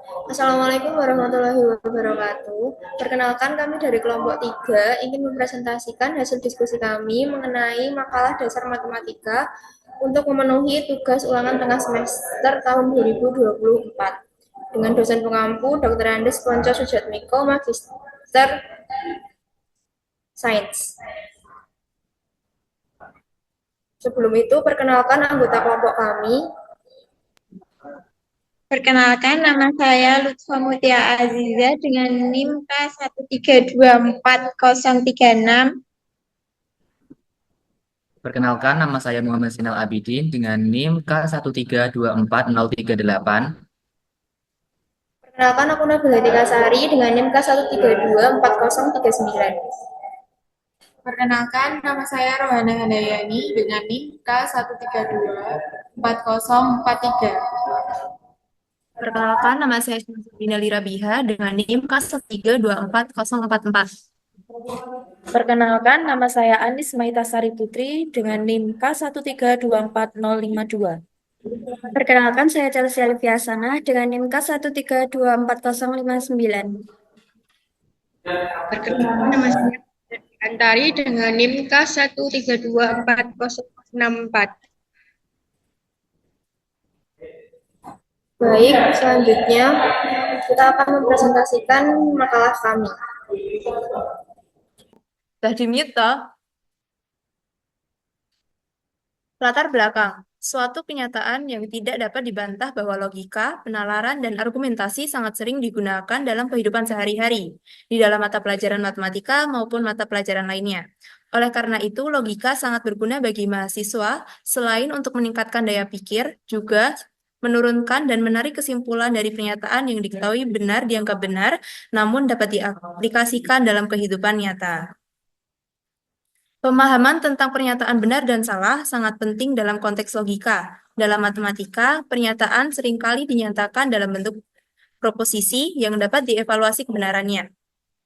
Assalamualaikum warahmatullahi wabarakatuh. Perkenalkan kami dari kelompok 3 ingin mempresentasikan hasil diskusi kami mengenai makalah dasar matematika untuk memenuhi tugas ulangan tengah semester tahun 2024 dengan dosen pengampu Dr. Andes Ponco Sujatmiko, Magister Sains. Sebelum itu, perkenalkan anggota kelompok kami. Perkenalkan, nama saya Lutfa Mutia Aziza dengan NIM K1324036. Perkenalkan, nama saya Muhammad Sinal Abidin dengan NIM K1324038. Perkenalkan, aku Nabila Tikasari dengan NIM K1324039. Perkenalkan, nama saya Rohana Handayani dengan NIM K1324043. Perkenalkan, nama saya Syamsuddin Ali Rabiha dengan NIM K1324044. Perkenalkan, nama saya Anis Maitasari Putri dengan NIM K1324052. Perkenalkan, saya Chelsea Alfiasana dengan NIM K1324059. Perkenalkan, nama saya Antari dengan NIM K1324064. Baik, selanjutnya kita akan mempresentasikan makalah kami. Sudah di-mute toh? Latar belakang. Suatu kenyataan yang tidak dapat dibantah bahwa logika, penalaran, dan argumentasi sangat sering digunakan dalam kehidupan sehari-hari, di dalam mata pelajaran matematika maupun mata pelajaran lainnya. Oleh karena itu, logika sangat berguna bagi mahasiswa, selain untuk meningkatkan daya pikir, juga menurunkan dan menarik kesimpulan dari pernyataan yang diketahui benar dianggap benar, namun dapat diaplikasikan dalam kehidupan nyata. Pemahaman tentang pernyataan benar dan salah sangat penting dalam konteks logika. Dalam matematika, pernyataan seringkali dinyatakan dalam bentuk proposisi yang dapat dievaluasi kebenarannya.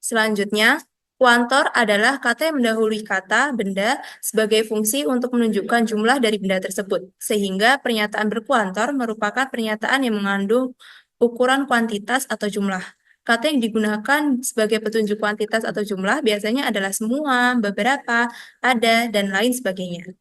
Selanjutnya, kuantor adalah kata yang mendahului kata benda sebagai fungsi untuk menunjukkan jumlah dari benda tersebut, sehingga pernyataan berkuantor merupakan pernyataan yang mengandung ukuran kuantitas atau jumlah. Kata yang digunakan sebagai petunjuk kuantitas atau jumlah biasanya adalah semua, beberapa, ada, dan lain sebagainya.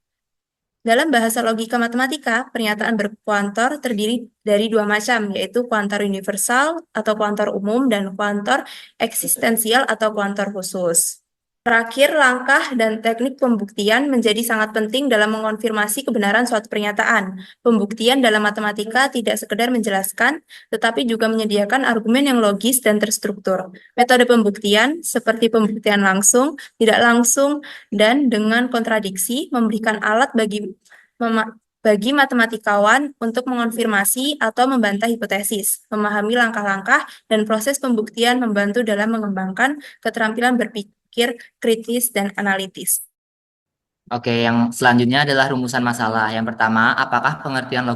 Dalam bahasa logika matematika, pernyataan berkuantor terdiri dari dua macam, yaitu kuantor universal atau kuantor umum dan kuantor eksistensial atau kuantor khusus. Terakhir, langkah dan teknik pembuktian menjadi sangat penting dalam mengonfirmasi kebenaran suatu pernyataan. Pembuktian dalam matematika tidak sekedar menjelaskan, tetapi juga menyediakan argumen yang logis dan terstruktur. Metode pembuktian, seperti pembuktian langsung, tidak langsung, dan dengan kontradiksi, memberikan alat bagi matematikawan untuk mengonfirmasi atau membantah hipotesis, memahami langkah-langkah dan proses pembuktian membantu dalam mengembangkan keterampilan berpikir kritis dan analitis. Oke, yang selanjutnya adalah rumusan masalah. Yang pertama, apakah pengertian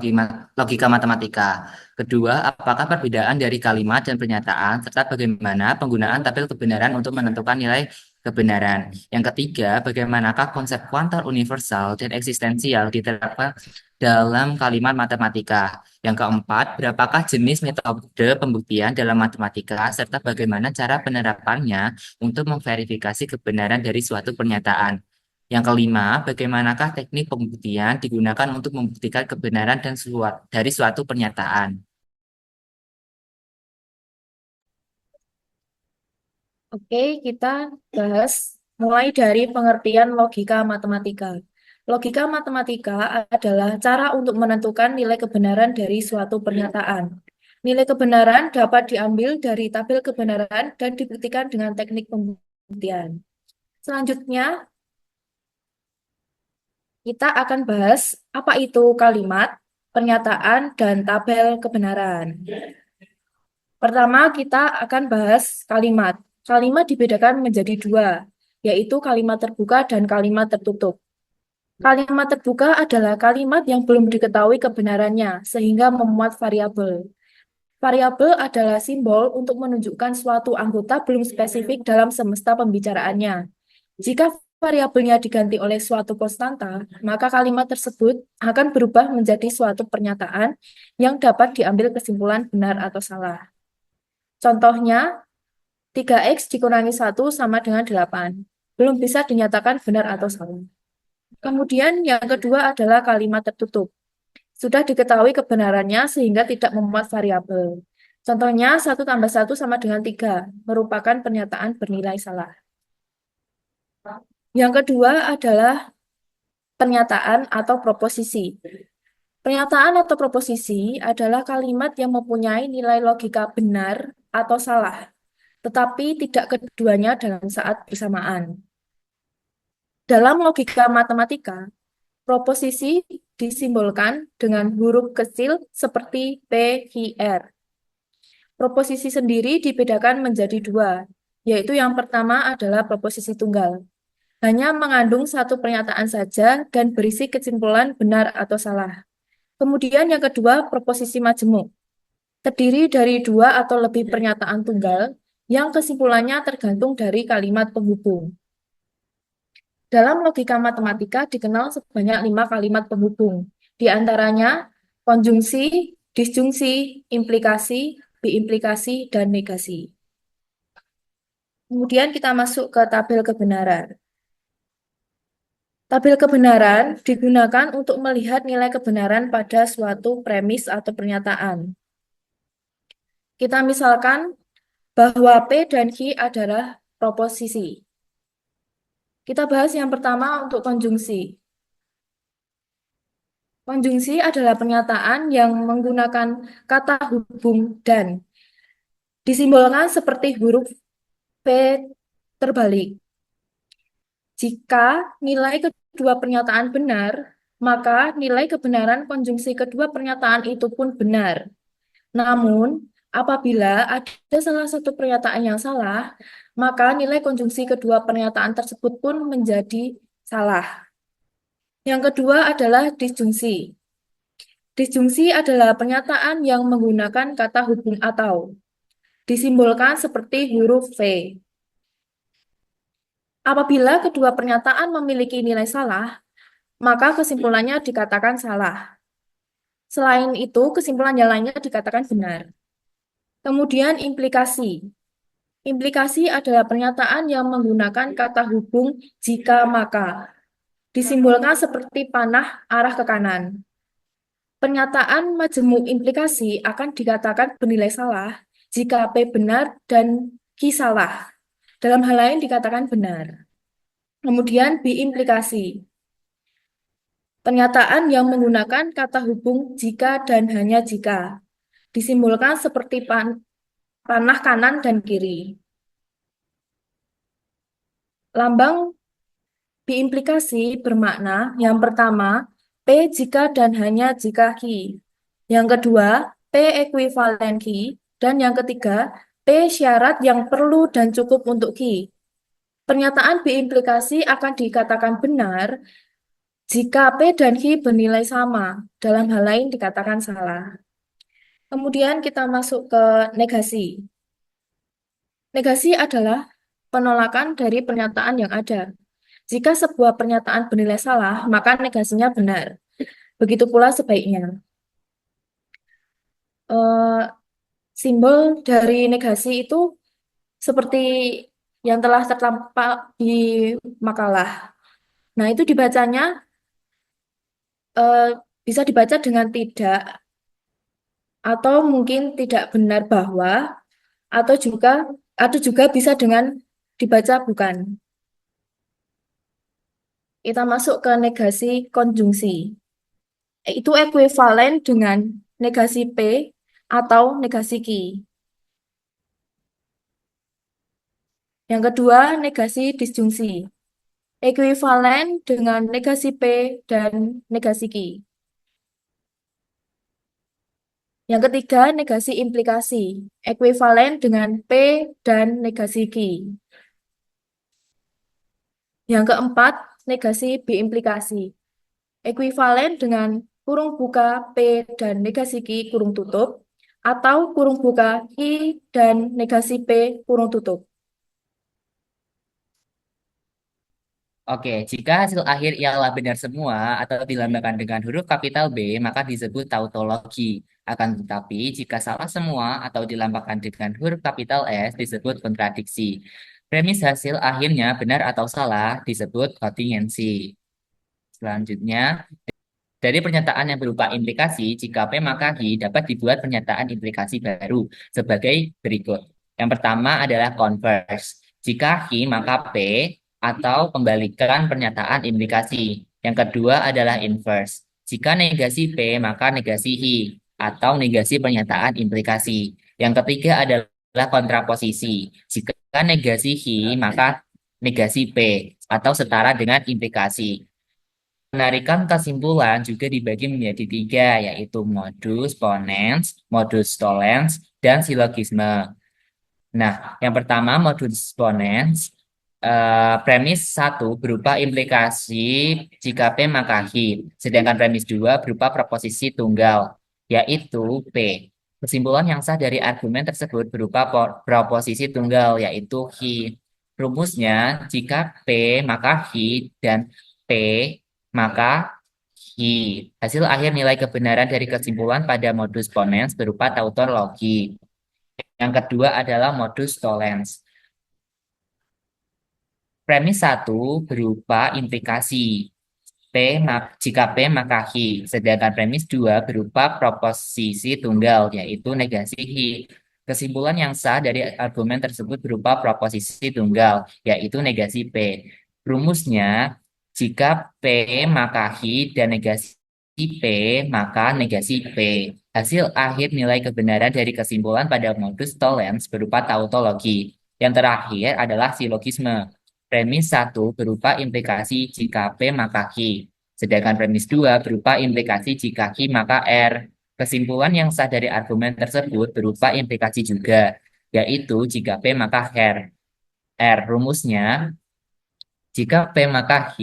logika matematika? Kedua, apakah perbedaan dari kalimat dan pernyataan, serta bagaimana penggunaan tabel kebenaran untuk menentukan nilai kebenaran. Yang ketiga, bagaimanakah konsep kuantor universal dan eksistensial diterapkan dalam kalimat matematika. Yang keempat, berapakah jenis metode pembuktian dalam matematika, serta bagaimana cara penerapannya untuk memverifikasi kebenaran dari suatu pernyataan. Yang kelima, bagaimanakah teknik pembuktian digunakan untuk membuktikan kebenaran dari suatu pernyataan. Oke, kita bahas mulai dari pengertian logika matematika. Logika matematika adalah cara untuk menentukan nilai kebenaran dari suatu pernyataan. Nilai kebenaran dapat diambil dari tabel kebenaran dan dibuktikan dengan teknik pembuktian. Selanjutnya, kita akan bahas apa itu kalimat, pernyataan, dan tabel kebenaran. Pertama, kita akan bahas kalimat. Kalimat dibedakan menjadi dua, yaitu kalimat terbuka dan kalimat tertutup. Kalimat terbuka adalah kalimat yang belum diketahui kebenarannya, sehingga memuat variabel. Variabel adalah simbol untuk menunjukkan suatu anggota belum spesifik dalam semesta pembicaraannya. Jika variabelnya diganti oleh suatu konstanta, maka kalimat tersebut akan berubah menjadi suatu pernyataan yang dapat diambil kesimpulan benar atau salah. Contohnya, 3x dikurangi 1 sama dengan 8. Belum bisa dinyatakan benar atau salah. Kemudian yang kedua adalah kalimat tertutup. Sudah diketahui kebenarannya sehingga tidak memuat variabel. Contohnya, 1 tambah 1 sama dengan 3, merupakan pernyataan bernilai salah. Yang kedua adalah pernyataan atau proposisi. Pernyataan atau proposisi adalah kalimat yang mempunyai nilai logika benar atau salah, tetapi tidak keduanya dalam saat bersamaan. Dalam logika matematika, proposisi disimbolkan dengan huruf kecil seperti P, Q, R. Proposisi sendiri dibedakan menjadi dua, yaitu yang pertama adalah proposisi tunggal. Hanya mengandung satu pernyataan saja dan berisi kesimpulan benar atau salah. Kemudian yang kedua, proposisi majemuk. Terdiri dari dua atau lebih pernyataan tunggal yang kesimpulannya tergantung dari kalimat penghubung. Dalam logika matematika dikenal sebanyak 5 kalimat penghubung. Di antaranya konjungsi, disjungsi, implikasi, biimplikasi, dan negasi. Kemudian kita masuk ke tabel kebenaran. Tabel kebenaran digunakan untuk melihat nilai kebenaran pada suatu premis atau pernyataan. Kita misalkan bahwa P dan Q adalah proposisi. Kita bahas yang pertama untuk konjungsi. Konjungsi adalah pernyataan yang menggunakan kata hubung dan disimbolkan seperti huruf P terbalik. Jika nilai kedua pernyataan benar, maka nilai kebenaran konjungsi kedua pernyataan itu pun benar. Namun, apabila ada salah satu pernyataan yang salah, maka nilai konjungsi kedua pernyataan tersebut pun menjadi salah. Yang kedua adalah disjungsi. Disjungsi adalah pernyataan yang menggunakan kata hubung atau, disimbolkan seperti huruf V. Apabila kedua pernyataan memiliki nilai salah, maka kesimpulannya dikatakan salah. Selain itu, kesimpulan yang lainnya dikatakan benar. Kemudian implikasi. Implikasi adalah pernyataan yang menggunakan kata hubung jika maka. Disimbolkan seperti panah arah ke kanan. Pernyataan majemuk implikasi akan dikatakan bernilai salah jika P benar dan Q salah. Dalam hal lain dikatakan benar. Kemudian biimplikasi. Pernyataan yang menggunakan kata hubung jika dan hanya jika. Disimbolkan seperti panah kanan dan kiri. Lambang biimplikasi bermakna yang pertama, P jika dan hanya jika Q. Yang kedua, P ekuivalen Q. Dan yang ketiga, P syarat yang perlu dan cukup untuk Q. Pernyataan biimplikasi akan dikatakan benar jika P dan Q bernilai sama. Dalam hal lain dikatakan salah. Kemudian kita masuk ke negasi. Negasi adalah penolakan dari pernyataan yang ada. Jika sebuah pernyataan bernilai salah, maka negasinya benar. Begitu pula sebaiknya. Simbol dari negasi itu seperti yang telah tertampak di makalah. Nah, itu dibacanya bisa dibaca dengan tidak, atau mungkin tidak benar bahwa, atau juga bisa dengan dibaca bukan. Kita masuk ke negasi konjungsi. Itu ekuivalen dengan negasi P atau negasi Q. Yang kedua, negasi disjungsi. Ekuivalen dengan negasi P dan negasi Q. Yang ketiga, negasi implikasi. Ekuivalen dengan P dan negasi Q. Yang keempat, negasi biimplikasi. Ekuivalen dengan kurung buka P dan negasi Q kurung tutup, atau kurung buka Q dan negasi P kurung tutup. Oke, jika hasil akhir ialah benar semua atau dilambangkan dengan huruf kapital B, maka disebut tautologi. Akan tetapi, jika salah semua atau dilambangkan dengan huruf kapital S, disebut kontradiksi. Premis hasil akhirnya benar atau salah disebut kontingensi. Selanjutnya, dari pernyataan yang berupa implikasi, jika P maka H dapat dibuat pernyataan implikasi baru sebagai berikut. Yang pertama adalah converse. Jika H maka P atau kembalikan pernyataan implikasi. Yang kedua adalah inverse. Jika negasi P maka negasi H atau negasi pernyataan implikasi. Yang ketiga adalah kontraposisi. Jika negasi H maka negasi P atau setara dengan implikasi. Penarikan kesimpulan juga dibagi menjadi tiga, yaitu modus ponens, modus tollens, dan silogisme. Nah, yang pertama modus ponens, premis 1 berupa implikasi jika P maka H, sedangkan premis 2 berupa proposisi tunggal, yaitu P. Kesimpulan yang sah dari argumen tersebut berupa proposisi tunggal, yaitu H. Rumusnya, jika P maka H dan P maka hasil akhir nilai kebenaran dari kesimpulan pada modus ponens berupa tautologi. Yang kedua adalah modus tollens. Premis 1 berupa implikasi. Jika P maka H, sedangkan premis 2 berupa proposisi tunggal, yaitu negasi H. Kesimpulan yang sah dari argumen tersebut berupa proposisi tunggal, yaitu negasi P. Rumusnya, jika P maka H dan negasi P maka negasi P. Hasil akhir nilai kebenaran dari kesimpulan pada modus tollens berupa tautologi. Yang terakhir adalah silogisme. Premis 1 berupa implikasi jika P maka Q, sedangkan premis 2 berupa implikasi jika Q maka R. Kesimpulan yang sah dari argumen tersebut berupa implikasi juga, yaitu jika P maka R. Rumusnya, jika P maka Q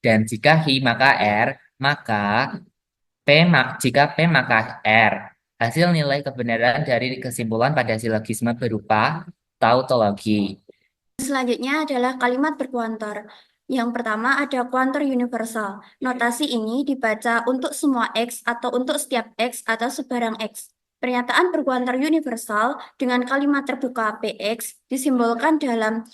dan jika Q maka R, maka jika P maka R. Hasil nilai kebenaran dari kesimpulan pada silogisme berupa tautologi. Selanjutnya adalah kalimat berkuantor. Yang pertama ada kuantor universal. Notasi ini dibaca untuk semua X atau untuk setiap X atau sebarang X. Pernyataan berkuantor universal dengan kalimat terbuka PX disimbolkan dalam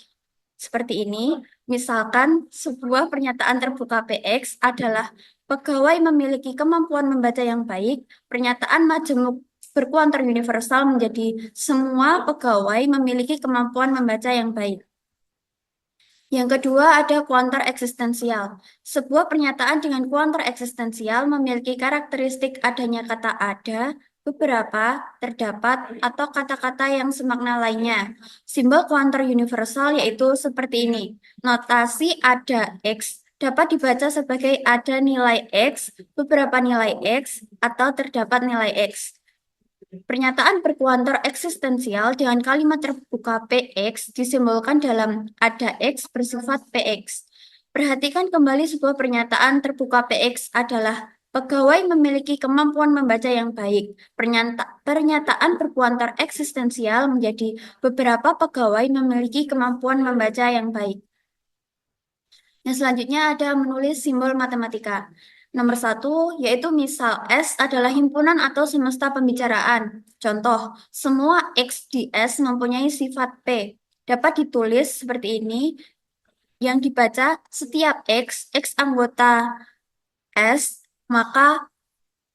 seperti ini. Misalkan sebuah pernyataan terbuka PX adalah pegawai memiliki kemampuan membaca yang baik. Pernyataan majemuk berkuantor universal menjadi semua pegawai memiliki kemampuan membaca yang baik. Yang kedua ada kuantor eksistensial. Sebuah pernyataan dengan kuantor eksistensial memiliki karakteristik adanya kata ada, beberapa, terdapat, atau kata-kata yang semakna lainnya. Simbol kuantor universal yaitu seperti ini. Notasi ada X dapat dibaca sebagai ada nilai X, beberapa nilai X, atau terdapat nilai X. Pernyataan berkuantor eksistensial dengan kalimat terbuka PX disimbolkan dalam ada X bersifat PX. Perhatikan kembali sebuah pernyataan terbuka PX adalah pegawai memiliki kemampuan membaca yang baik. Pernyataan berkuantor eksistensial menjadi beberapa pegawai memiliki kemampuan membaca yang baik. Yang selanjutnya ada menulis simbol matematika. Nomor 1, yaitu misal S adalah himpunan atau semesta pembicaraan. Contoh, semua X di S mempunyai sifat P. Dapat ditulis seperti ini, yang dibaca setiap X anggota S, maka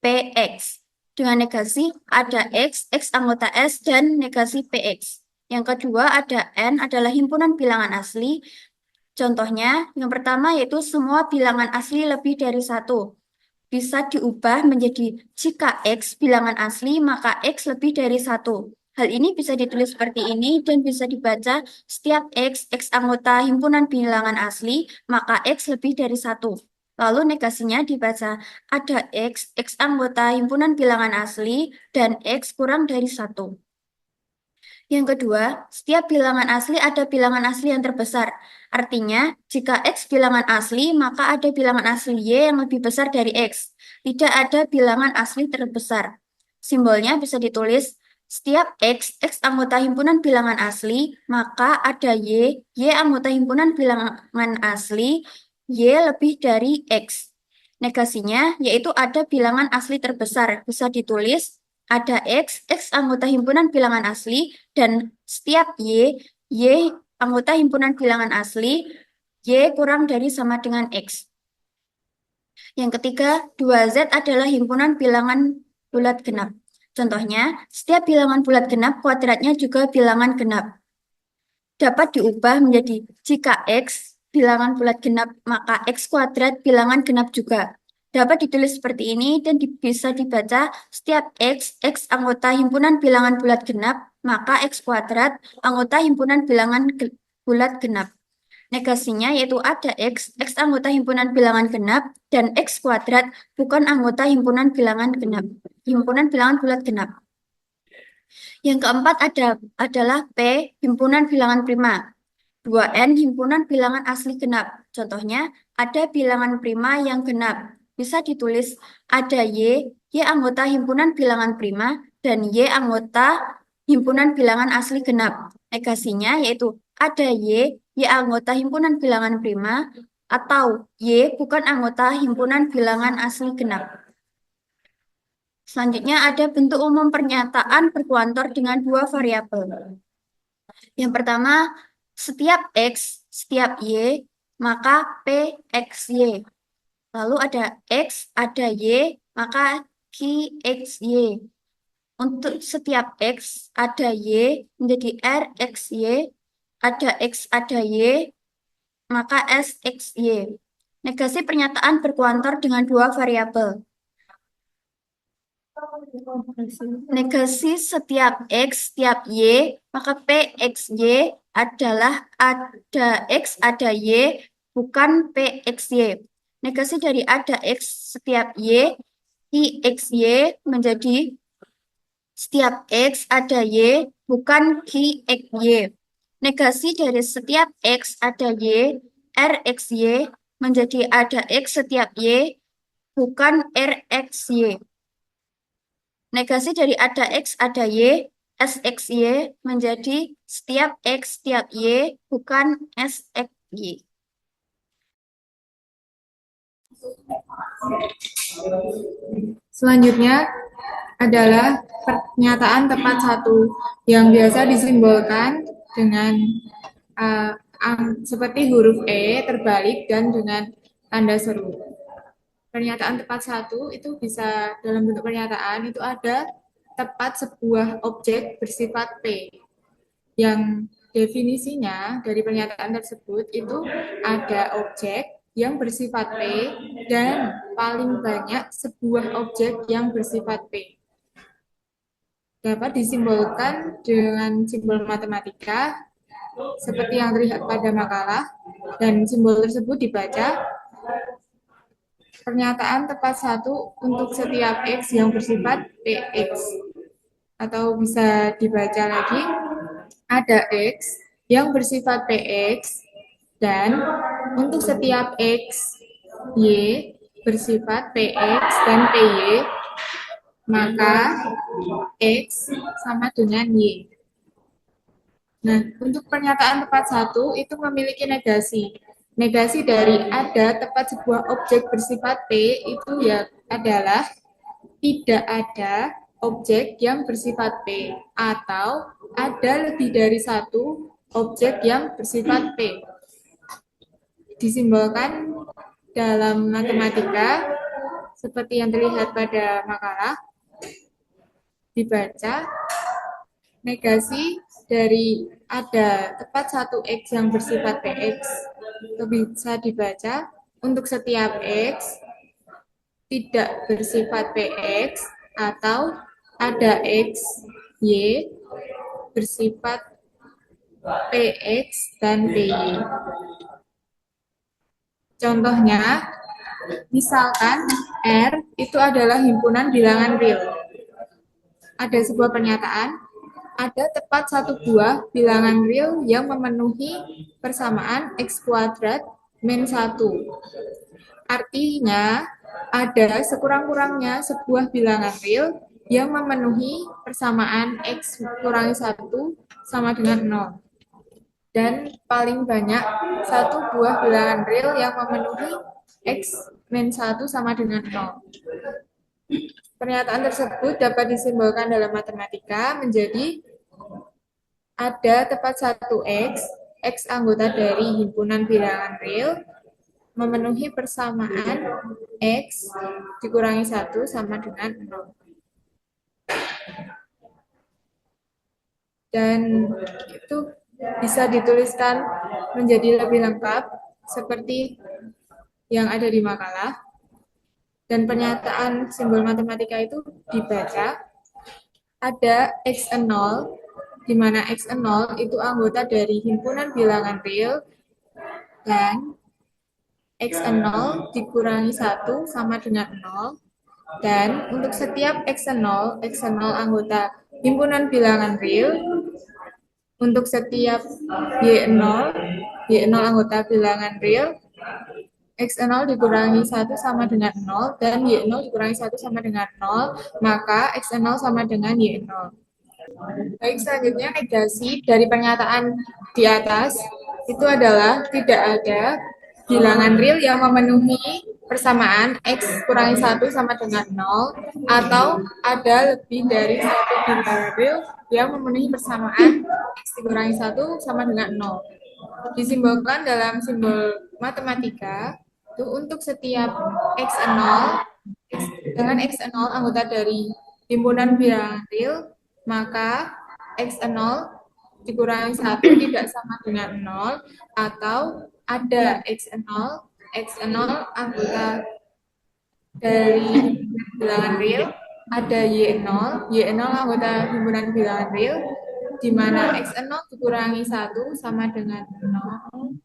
PX. Dengan negasi ada X anggota S, dan negasi PX. Yang kedua ada N adalah himpunan bilangan asli. Contohnya, yang pertama yaitu semua bilangan asli lebih dari 1. Bisa diubah menjadi jika X bilangan asli, maka X lebih dari 1. Hal ini bisa ditulis seperti ini dan bisa dibaca setiap X anggota himpunan bilangan asli, maka X lebih dari 1. Lalu negasinya dibaca ada X anggota himpunan bilangan asli, dan X kurang dari 1. Yang kedua, setiap bilangan asli ada bilangan asli yang terbesar. Artinya, jika X bilangan asli, maka ada bilangan asli Y yang lebih besar dari X. Tidak ada bilangan asli terbesar. Simbolnya bisa ditulis, setiap X anggota himpunan bilangan asli, maka ada Y anggota himpunan bilangan asli, Y lebih dari X. Negasinya yaitu ada bilangan asli terbesar. Bisa ditulis ada X anggota himpunan bilangan asli, dan setiap Y anggota himpunan bilangan asli, Y kurang dari sama dengan X. Yang ketiga, 2Z adalah himpunan bilangan bulat genap. Contohnya, setiap bilangan bulat genap kuadratnya juga bilangan genap. Dapat diubah menjadi jika X bilangan bulat genap, maka X kuadrat bilangan genap juga. Dapat ditulis seperti ini dan bisa dibaca setiap X anggota himpunan bilangan bulat genap, maka X kuadrat anggota himpunan bilangan bulat genap. Negasinya yaitu ada X anggota himpunan bilangan genap, dan X kuadrat bukan anggota himpunan bilangan genap, himpunan bilangan bulat genap. Yang keempat adalah P himpunan bilangan prima. 2N himpunan bilangan asli genap. Contohnya, ada bilangan prima yang genap. Bisa ditulis ada Y anggota himpunan bilangan prima, dan Y anggota himpunan bilangan asli genap. Negasinya yaitu ada Y anggota himpunan bilangan prima, atau Y bukan anggota himpunan bilangan asli genap. Selanjutnya ada bentuk umum pernyataan berkuantor dengan dua variabel. Yang pertama, setiap X, setiap Y, maka P X Y. Lalu ada X, ada Y, maka Q X Y. Untuk setiap X, ada Y, menjadi R X Y. Ada X, ada Y, maka S X Y. Negasi pernyataan berkuantor dengan dua variabel. Negasi setiap X, setiap Y, maka P X Y adalah ada X, ada Y, bukan P X Y. Negasi dari ada X setiap Y, I X Y menjadi setiap X ada Y, bukan Q X Y. Negasi dari setiap X ada Y, R X Y menjadi ada X setiap Y, bukan R X Y. Negasi dari ada X ada Y, SXY menjadi setiap X setiap Y, bukan SXY. Selanjutnya adalah pernyataan tepat satu yang biasa disimbolkan dengan seperti huruf E terbalik dan dengan tanda seru. Pernyataan tepat satu itu bisa dalam bentuk pernyataan itu ada tepat sebuah objek bersifat P. Yang definisinya dari pernyataan tersebut itu ada objek yang bersifat P dan paling banyak sebuah objek yang bersifat P. Dapat disimbolkan dengan simbol matematika seperti yang terlihat pada makalah, dan simbol tersebut dibaca pernyataan tepat satu untuk setiap X yang bersifat PX. Atau bisa dibaca lagi, ada X yang bersifat PX, dan untuk setiap X, Y bersifat PX dan PY, maka X sama dengan Y. Nah, untuk pernyataan tepat satu itu memiliki negasi. Negasi dari ada tepat sebuah objek bersifat P itu ya adalah tidak ada objek yang bersifat P atau ada lebih dari satu objek yang bersifat P. Disimbolkan dalam matematika seperti yang terlihat pada makalah, dibaca negasi dari ada tepat satu X yang bersifat PX itu bisa dibaca untuk setiap X tidak bersifat PX atau ada X, Y bersifat PX dan PY. Contohnya, misalkan R itu adalah himpunan bilangan real. Ada sebuah pernyataan, ada tepat satu buah bilangan real yang memenuhi persamaan X kuadrat min 1. Artinya, ada sekurang-kurangnya sebuah bilangan real yang memenuhi persamaan X kurangi 1 sama dengan 0. dan paling banyak satu buah bilangan real yang memenuhi X min 1 sama dengan 0. Pernyataan tersebut dapat disimbolkan dalam matematika menjadi ada tepat satu X anggota dari himpunan bilangan real memenuhi persamaan X dikurangi 1 sama dengan 0. Dan itu bisa dituliskan menjadi lebih lengkap seperti yang ada di makalah. Dan pernyataan simbol matematika itu dibaca ada X0, di mana X0 itu anggota dari himpunan bilangan real, dan X0 dikurangi 1 sama dengan 0, dan untuk setiap X0 anggota himpunan bilangan real, untuk setiap Y0 anggota bilangan real, X0 dikurangi 1 sama dengan 0, dan Y0 dikurangi 1 sama dengan 0, maka X0 sama dengan Y0. Baik, selanjutnya negasi dari pernyataan di atas itu adalah tidak ada bilangan real yang memenuhi persamaan X kurangi 1 sama dengan 0, atau ada lebih dari satu bilangan real yang memenuhi persamaan X dikurangi 1 sama dengan 0. Disimbolkan dalam simbol matematika itu untuk setiap X0 dengan X0 anggota dari himpunan bilangan real, maka X0 dikurangi 1 tidak sama dengan 0, atau ada X0 anggota dari bilangan real, ada Y0 anggota himpunan bilangan real, di mana X0 dikurangi 1 sama dengan 0,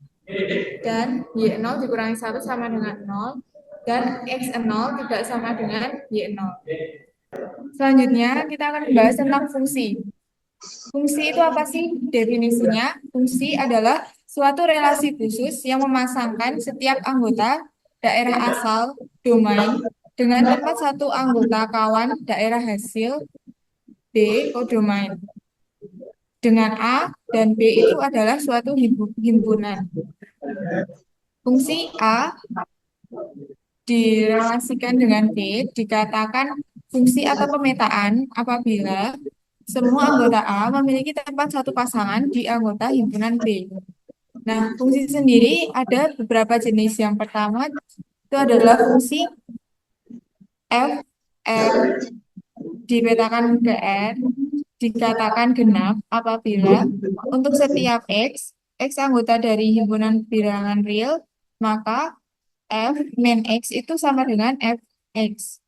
dan Y0 dikurangi 1 sama dengan 0, dan X0 tidak sama dengan Y0. Selanjutnya, kita akan membahas tentang fungsi. Fungsi itu apa sih definisinya? Fungsi adalah suatu relasi khusus yang memasangkan setiap anggota daerah asal domain dengan tempat satu anggota kawan daerah hasil B kodomain. Dengan A dan B itu adalah suatu himpunan. Fungsi A direlasikan dengan B dikatakan fungsi atau pemetaan apabila semua anggota A memiliki tempat satu pasangan di anggota himpunan B. Nah, fungsi sendiri ada beberapa jenis. Yang pertama itu adalah fungsi f, r dipetakan ke r, dikatakan genap apabila untuk setiap X anggota dari himpunan bilangan real, maka F min X itu sama dengan Fx.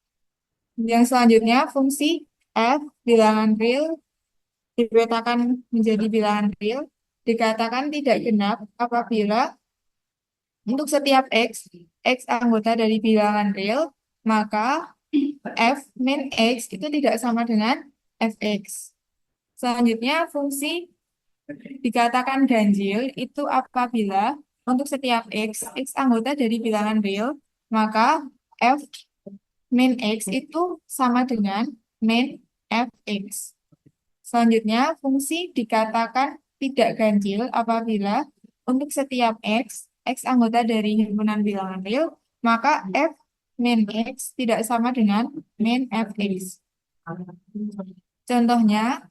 Yang selanjutnya, fungsi F bilangan real dipetakan menjadi bilangan real, dikatakan tidak genap apabila untuk setiap X anggota dari bilangan real, maka F min X itu tidak sama dengan Fx. Selanjutnya, fungsi dikatakan ganjil itu apabila untuk setiap X anggota dari bilangan real, maka F min X itu sama dengan min Fx. Selanjutnya, fungsi dikatakan tidak ganjil apabila untuk setiap X anggota dari himpunan bilangan real, maka F min X tidak sama dengan min Fx. Contohnya,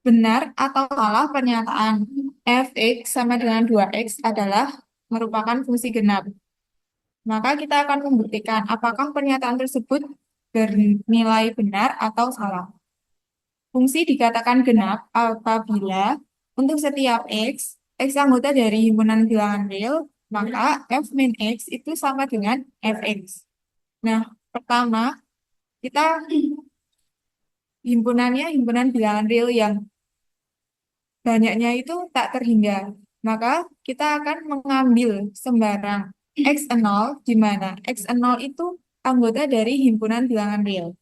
benar atau salah pernyataan Fx sama dengan 2x adalah merupakan fungsi genap. Maka kita akan membuktikan apakah pernyataan tersebut bernilai benar atau salah. Fungsi dikatakan genap apabila untuk setiap X anggota dari himpunan bilangan real, maka F min X itu sama dengan Fx. Nah, pertama, kita himpunan bilangan real yang banyaknya itu tak terhingga. Maka kita akan mengambil sembarang X0, di mana X0 itu anggota dari himpunan bilangan real.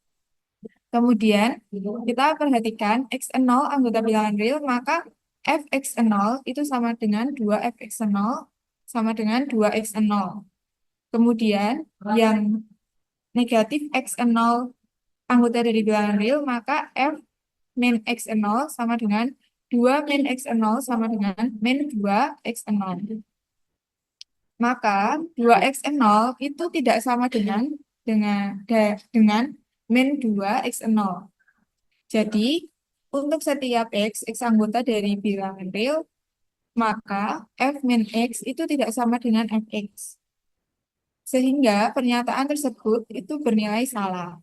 Kemudian kita perhatikan X0 anggota bilangan real, maka Fx0 itu sama dengan 2Fx0 sama dengan 2x0. Kemudian yang negatif X0 anggota dari bilangan real, maka F min x0 sama dengan 2 min x0 sama dengan min 2 x0. Maka 2x0 itu tidak sama dengan min 2 x0. Jadi, untuk setiap x anggota dari bilangan real, maka f min x itu tidak sama dengan fx. Sehingga pernyataan tersebut itu bernilai salah.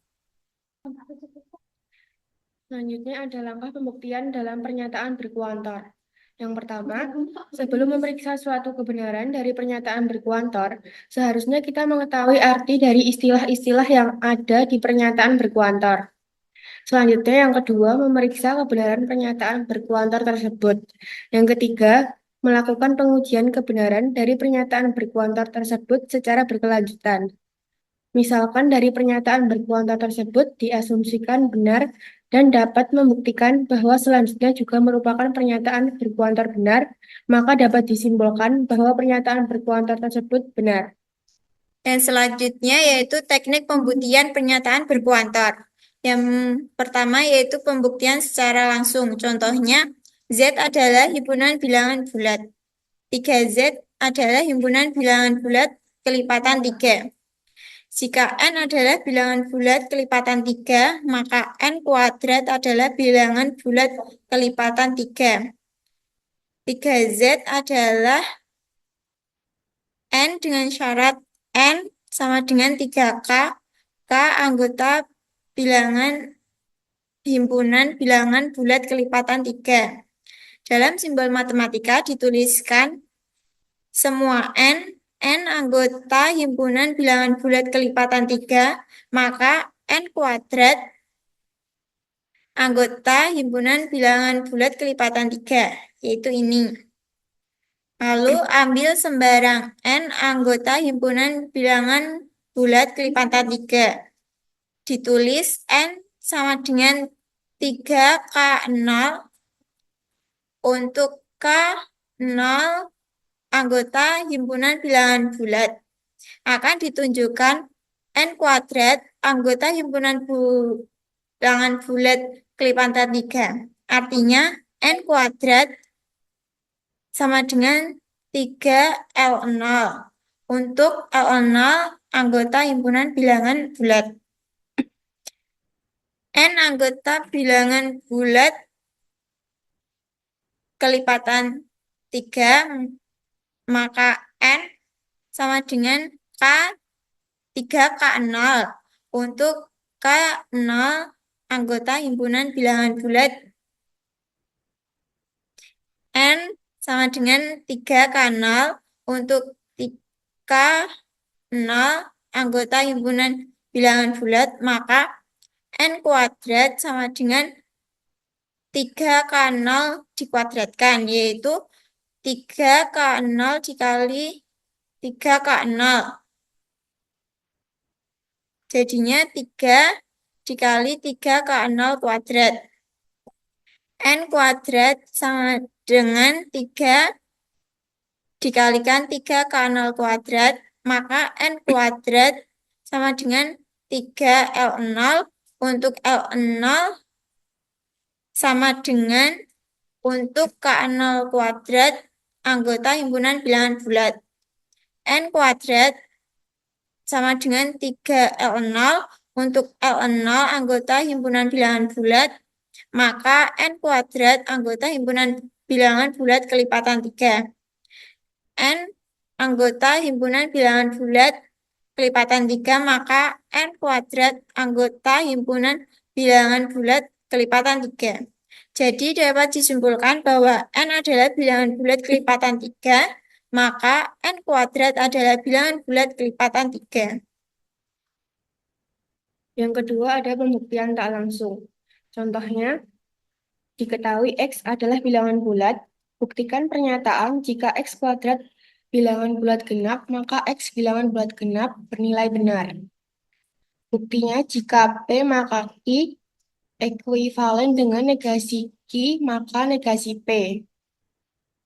Selanjutnya ada langkah pembuktian dalam pernyataan berkuantor. Yang pertama, sebelum memeriksa suatu kebenaran dari pernyataan berkuantor, seharusnya kita mengetahui arti dari istilah-istilah yang ada di pernyataan berkuantor. Selanjutnya, yang kedua, memeriksa kebenaran pernyataan berkuantor tersebut. Yang ketiga, melakukan pengujian kebenaran dari pernyataan berkuantor tersebut secara berkelanjutan. Misalkan dari pernyataan berkuantor tersebut diasumsikan benar dan dapat membuktikan bahwa selanjutnya juga merupakan pernyataan berkuantor benar, maka dapat disimpulkan bahwa pernyataan berkuantor tersebut benar. Dan selanjutnya yaitu teknik pembuktian pernyataan berkuantor. Yang pertama yaitu pembuktian secara langsung. Contohnya, Z adalah himpunan bilangan bulat. 3Z adalah himpunan bilangan bulat kelipatan 3. Jika N adalah bilangan bulat kelipatan 3, maka N kuadrat adalah bilangan bulat kelipatan 3. 3Z adalah N dengan syarat N sama dengan 3K, K anggota bilangan himpunan bilangan bulat kelipatan 3. Dalam simbol matematika dituliskan semua N anggota himpunan bilangan bulat kelipatan 3, maka N kuadrat anggota himpunan bilangan bulat kelipatan 3, yaitu ini. Lalu ambil sembarang N anggota himpunan bilangan bulat kelipatan 3. Ditulis N sama dengan 3K0 untuk K0 anggota himpunan bilangan bulat. Akan ditunjukkan N kuadrat anggota himpunan bilangan bulat kelipatan 3. Artinya N kuadrat sama dengan 3L0 untuk L0 anggota himpunan bilangan bulat. N anggota bilangan bulat kelipatan 3, maka N sama dengan K 3K0 untuk K0 anggota himpunan bilangan bulat. N sama dengan 3K0 untuk 3K0 anggota himpunan bilangan bulat, maka N kuadrat sama dengan 3K0 dikuadratkan, yaitu 3K0 dikali 3K0. Jadinya 3 dikali 3K0 kuadrat. N kuadrat sama dengan 3 dikalikan 3K0 kuadrat, maka N kuadrat sama dengan 3L0 untuk L0 sama dengan untuk K0 kuadrat anggota himpunan bilangan bulat. N kuadrat sama dengan 3L0 untuk L0 anggota himpunan bilangan bulat, maka N kuadrat anggota himpunan bilangan bulat kelipatan 3. N anggota himpunan bilangan bulat kelipatan 3, maka N kuadrat anggota himpunan bilangan bulat kelipatan 3. Jadi dapat disimpulkan bahwa N adalah bilangan bulat kelipatan 3, maka N kuadrat adalah bilangan bulat kelipatan 3. Yang kedua ada pembuktian tak langsung. Contohnya, diketahui X adalah bilangan bulat, buktikan pernyataan jika X kuadrat bilangan bulat genap, maka X bilangan bulat genap bernilai benar. Buktinya jika P maka Q ekuivalen dengan negasi Q maka negasi P.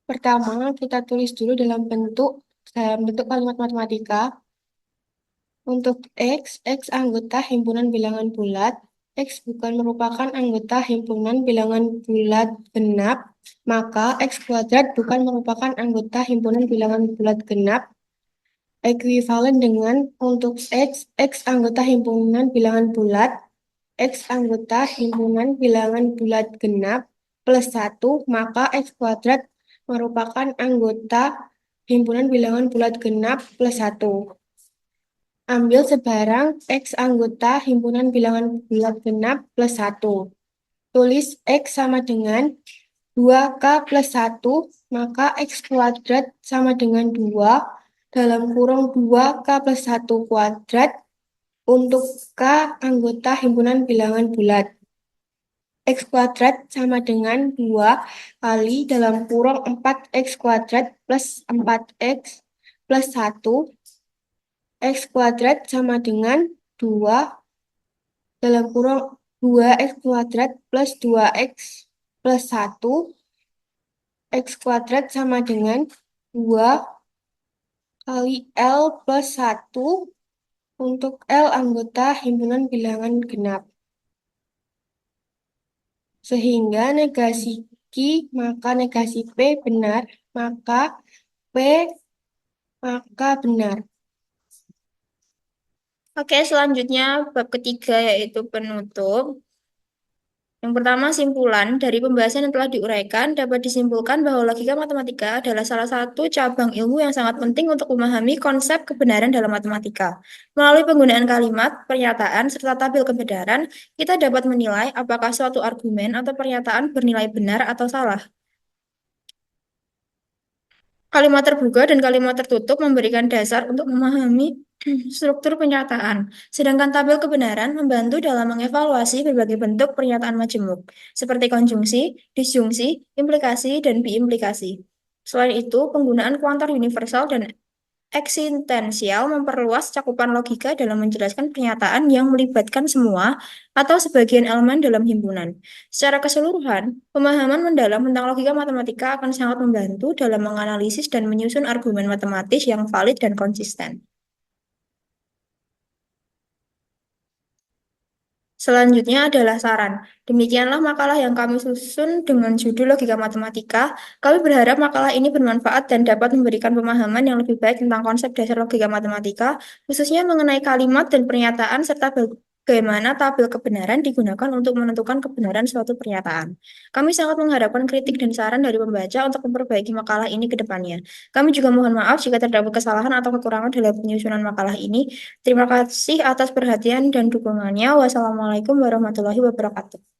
Pertama, kita tulis dulu dalam bentuk kalimat matematika. Untuk X anggota himpunan bilangan bulat, X bukan merupakan anggota himpunan bilangan bulat genap, maka X kuadrat bukan merupakan anggota himpunan bilangan bulat genap. Ekuivalen dengan untuk X anggota himpunan bilangan bulat, X anggota himpunan bilangan bulat genap plus 1, maka X kuadrat merupakan anggota himpunan bilangan bulat genap plus 1. Ambil sebarang X anggota himpunan bilangan bulat genap plus 1. Tulis X sama dengan 2K plus 1, maka X kuadrat sama dengan 2 dalam kurung 2K plus 1 kuadrat untuk K anggota himpunan bilangan bulat. X kuadrat sama dengan 2 kali dalam kurung 4X kuadrat plus 4X plus 1. X kuadrat sama dengan 2 dalam kurung 2X kuadrat plus 2X plus 1. X kuadrat sama dengan 2 kali L plus 1 untuk L anggota himpunan bilangan genap. Sehingga negasi Q maka negasi P benar, maka P benar. Oke, selanjutnya bab ketiga yaitu penutup. Yang pertama, simpulan. Dari pembahasan yang telah diuraikan, dapat disimpulkan bahwa logika matematika adalah salah satu cabang ilmu yang sangat penting untuk memahami konsep kebenaran dalam matematika. Melalui penggunaan kalimat, pernyataan, serta tabel kebenaran, kita dapat menilai apakah suatu argumen atau pernyataan bernilai benar atau salah. Kalimat terbuka dan kalimat tertutup memberikan dasar untuk memahami struktur pernyataan, sedangkan tabel kebenaran membantu dalam mengevaluasi berbagai bentuk pernyataan majemuk, seperti konjungsi, disjungsi, implikasi, dan biimplikasi. Selain itu, penggunaan kuantor universal dan eksistensial memperluas cakupan logika dalam menjelaskan pernyataan yang melibatkan semua atau sebagian elemen dalam himpunan. Secara keseluruhan, pemahaman mendalam tentang logika matematika akan sangat membantu dalam menganalisis dan menyusun argumen matematis yang valid dan konsisten. Selanjutnya adalah saran. Demikianlah makalah yang kami susun dengan judul Logika Matematika. Kami berharap makalah ini bermanfaat dan dapat memberikan pemahaman yang lebih baik tentang konsep dasar logika matematika, khususnya mengenai kalimat dan pernyataan, serta bagaimana tabel kebenaran digunakan untuk menentukan kebenaran suatu pernyataan. Kami sangat mengharapkan kritik dan saran dari pembaca untuk memperbaiki makalah ini ke depannya. Kami juga mohon maaf jika terdapat kesalahan atau kekurangan dalam penyusunan makalah ini. Terima kasih atas perhatian dan dukungannya. Wassalamualaikum warahmatullahi wabarakatuh.